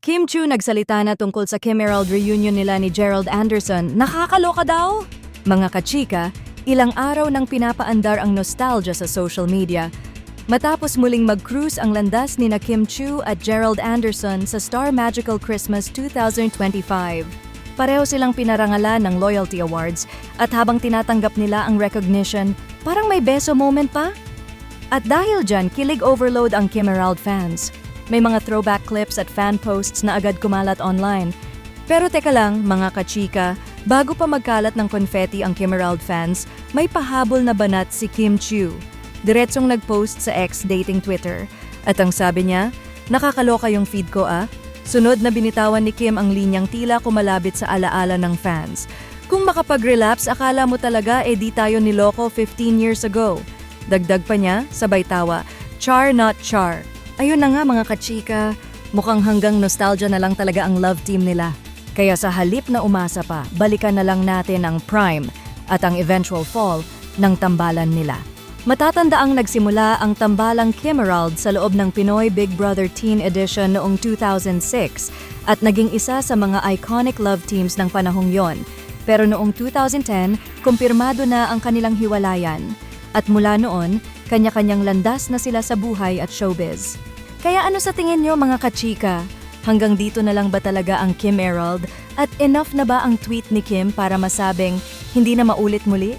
Kim Chiu nagsalita na tungkol sa Kim Emerald reunion nila ni Gerald Anderson. Nakakaloka daw! Mga kachika, ilang araw nang pinapaandar ang nostalgia sa social media. Matapos muling mag-cruise ang landas ni na Kim Chiu at Gerald Anderson sa Star Magical Christmas 2025. Pareho silang pinarangalan ng Loyalty Awards at habang tinatanggap nila ang recognition, parang may beso moment pa. At dahil dyan, kilig overload ang Kim Emerald fans. May mga throwback clips at fan posts na agad kumalat online. Pero teka lang, mga kachika, bago pa magkalat ng confetti ang Kim Emerald fans, may pahabol na banat si Kim Chiu. Diretsong nag-post sa X dating Twitter. At ang sabi niya, nakakaloka yung feed ko ah. Sunod na binitawan ni Kim ang linyang tila kumalabit sa alaala ng fans. Kung makapag-relapse, akala mo talaga di tayo niloko 15 years ago. Dagdag pa niya, sabay tawa, char not char. Ayun na nga mga kachika, mukhang hanggang nostalgia na lang talaga ang love team nila. Kaya sa halip na umasa pa, balikan na lang natin ang prime at ang eventual fall ng tambalan nila. Matatandaang nagsimula ang tambalang Kim Emerald sa loob ng Pinoy Big Brother Teen Edition noong 2006 at naging isa sa mga iconic love teams ng panahong yon. Pero noong 2010, kumpirmado na ang kanilang hiwalayan. At mula noon, kanya-kanyang landas na sila sa buhay at showbiz. Kaya ano sa tingin nyo mga kachika? Hanggang dito na lang ba talaga ang Kim Emerald? At enough na ba ang tweet ni Kim para masabing hindi na maulit muli?